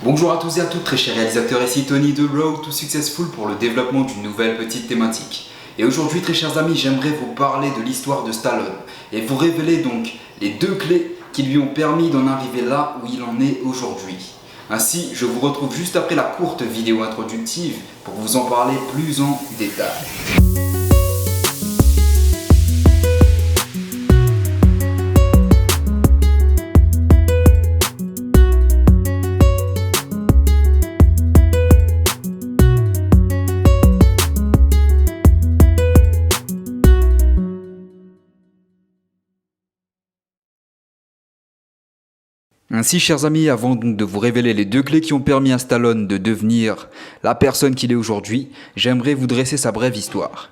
Bonjour à tous et à toutes, très chers réalisateurs, ici Tony de Road to Successful pour le développement d'une nouvelle petite thématique. Et aujourd'hui, très chers amis, j'aimerais vous parler de l'histoire de Stallone et vous révéler donc les deux clés qui lui ont permis d'en arriver là où il en est aujourd'hui. Ainsi, je vous retrouve juste après la courte vidéo introductive pour vous en parler plus en détail. Ainsi, chers amis, avant donc de vous révéler les deux clés qui ont permis à Stallone de devenir la personne qu'il est aujourd'hui, j'aimerais vous dresser sa brève histoire.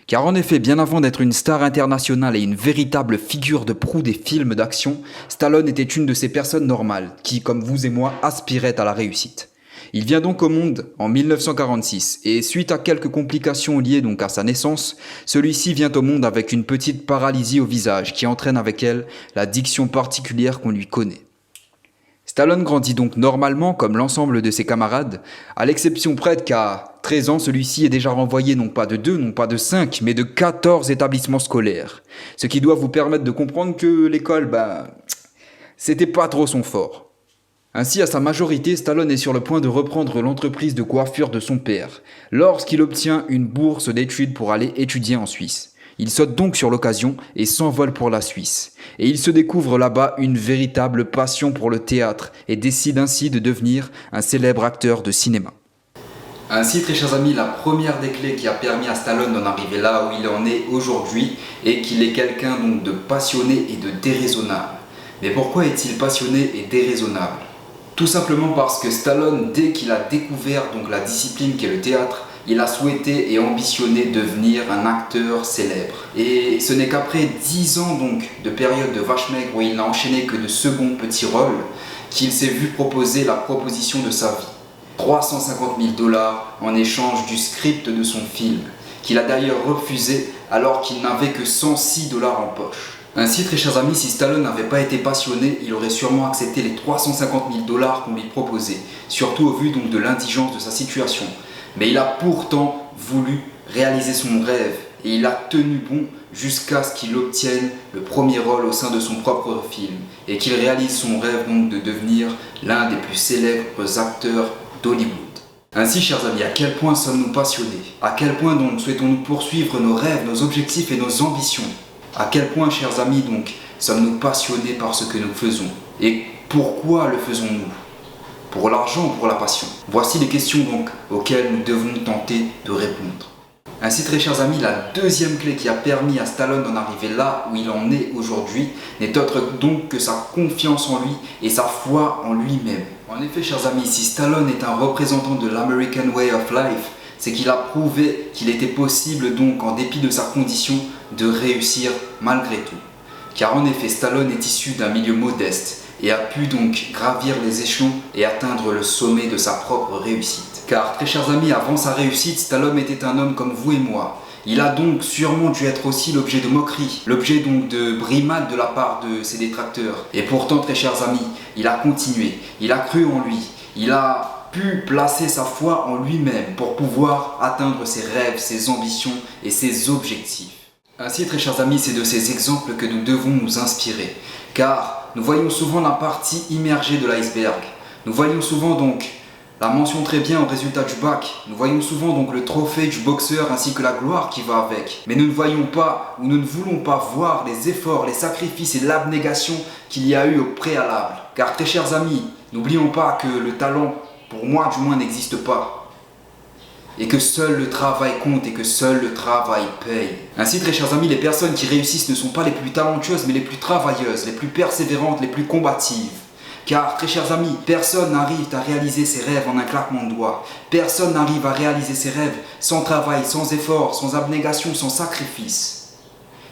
Car en effet, bien avant d'être une star internationale et une véritable figure de proue des films d'action, Stallone était une de ces personnes normales qui, comme vous et moi, aspiraient à la réussite. Il vient donc au monde en 1946 et suite à quelques complications liées donc à sa naissance, celui-ci vient au monde avec une petite paralysie au visage qui entraîne avec elle la diction particulière qu'on lui connaît. Stallone grandit donc normalement comme l'ensemble de ses camarades, à l'exception près qu'à 13 ans, celui-ci est déjà renvoyé non pas de 2, non pas de 5, mais de 14 établissements scolaires. Ce qui doit vous permettre de comprendre que l'école, c'était pas trop son fort. Ainsi, à sa majorité, Stallone est sur le point de reprendre l'entreprise de coiffure de son père, lorsqu'il obtient une bourse d'études pour aller étudier en Suisse. Il saute donc sur l'occasion et s'envole pour la Suisse. Et il se découvre là-bas une véritable passion pour le théâtre et décide ainsi de devenir un célèbre acteur de cinéma. Ainsi, très chers amis, la première des clés qui a permis à Stallone d'en arriver là où il en est aujourd'hui est qu'il est quelqu'un donc de passionné et de déraisonnable. Mais pourquoi est-il passionné et déraisonnable ? Tout simplement parce que Stallone, dès qu'il a découvert donc la discipline qu'est le théâtre, il a souhaité et ambitionné devenir un acteur célèbre. Et ce n'est qu'après 10 ans donc de période de vache maigre où il n'a enchaîné que de seconds petits rôles qu'il s'est vu proposer la proposition de sa vie. 350 000 $ en échange du script de son film, qu'il a d'ailleurs refusé alors qu'il n'avait que 106 $ en poche. Ainsi, très chers amis, si Stallone n'avait pas été passionné, il aurait sûrement accepté les 350 000 $ qu'on lui proposait, surtout au vu donc de l'indigence de sa situation. Mais il a pourtant voulu réaliser son rêve et il a tenu bon jusqu'à ce qu'il obtienne le premier rôle au sein de son propre film et qu'il réalise son rêve donc de devenir l'un des plus célèbres acteurs d'Hollywood. Ainsi, chers amis, à quel point sommes-nous passionnés? À quel point donc souhaitons-nous poursuivre nos rêves, nos objectifs et nos ambitions? À quel point, chers amis, donc sommes-nous passionnés par ce que nous faisons? Et pourquoi le faisons-nous? Pour l'argent ou pour la passion? Voici les questions donc auxquelles nous devons tenter de répondre. Ainsi, très chers amis, la deuxième clé qui a permis à Stallone d'en arriver là où il en est aujourd'hui n'est autre donc que sa confiance en lui et sa foi en lui-même. En effet, chers amis, si Stallone est un représentant de l'American Way of Life, c'est qu'il a prouvé qu'il était possible donc, en dépit de sa condition, de réussir malgré tout. Car en effet, Stallone est issu d'un milieu modeste et a pu donc gravir les échelons et atteindre le sommet de sa propre réussite. Car, très chers amis, avant sa réussite, Stallone était un homme comme vous et moi. Il a donc sûrement dû être aussi l'objet de moqueries, l'objet donc de brimades de la part de ses détracteurs. Et pourtant, très chers amis, il a continué, il a cru en lui, il a pu placer sa foi en lui-même pour pouvoir atteindre ses rêves, ses ambitions et ses objectifs. Ainsi, très chers amis, c'est de ces exemples que nous devons nous inspirer, car nous voyons souvent la partie immergée de l'iceberg. Nous voyons souvent donc la mention très bien au résultat du bac. Nous voyons souvent donc le trophée du boxeur ainsi que la gloire qui va avec. Mais nous ne voyons pas ou nous ne voulons pas voir les efforts, les sacrifices et l'abnégation qu'il y a eu au préalable. Car très chers amis, n'oublions pas que le talent, pour moi du moins, n'existe pas. Et que seul le travail compte et que seul le travail paye. Ainsi, très chers amis, les personnes qui réussissent ne sont pas les plus talentueuses mais les plus travailleuses, les plus persévérantes, les plus combatives. Car, très chers amis, personne n'arrive à réaliser ses rêves en un claquement de doigts. Personne n'arrive à réaliser ses rêves sans travail, sans effort, sans abnégation, sans sacrifice.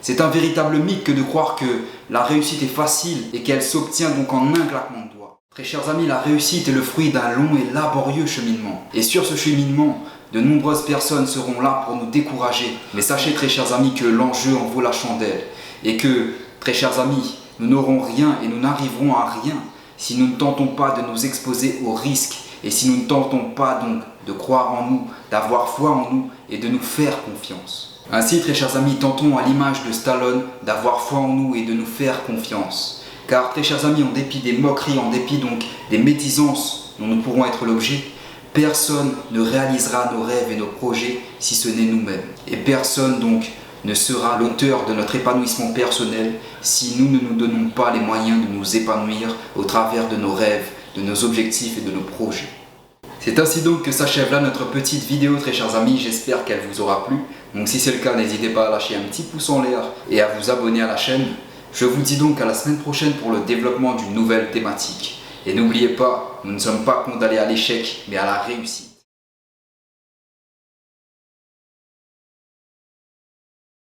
C'est un véritable mythe que de croire que la réussite est facile et qu'elle s'obtient donc en un claquement de doigts. Très chers amis, la réussite est le fruit d'un long et laborieux cheminement. Et sur ce cheminement, de nombreuses personnes seront là pour nous décourager. Mais sachez, très chers amis, que l'enjeu en vaut la chandelle. Et que, très chers amis, nous n'aurons rien et nous n'arriverons à rien si nous ne tentons pas de nous exposer aux risques et si nous ne tentons pas donc de croire en nous, d'avoir foi en nous et de nous faire confiance. Ainsi, très chers amis, tentons à l'image de Stallone d'avoir foi en nous et de nous faire confiance. Car, très chers amis, en dépit des moqueries, en dépit donc des médisances dont nous pourrons être l'objet, personne ne réalisera nos rêves et nos projets si ce n'est nous-mêmes. Et personne donc ne sera l'auteur de notre épanouissement personnel si nous ne nous donnons pas les moyens de nous épanouir au travers de nos rêves, de nos objectifs et de nos projets. C'est ainsi donc que s'achève là notre petite vidéo, très chers amis, j'espère qu'elle vous aura plu. Donc si c'est le cas, n'hésitez pas à lâcher un petit pouce en l'air et à vous abonner à la chaîne. Je vous dis donc à la semaine prochaine pour le développement d'une nouvelle thématique. Et n'oubliez pas, nous ne sommes pas condamnés à l'échec, mais à la réussite.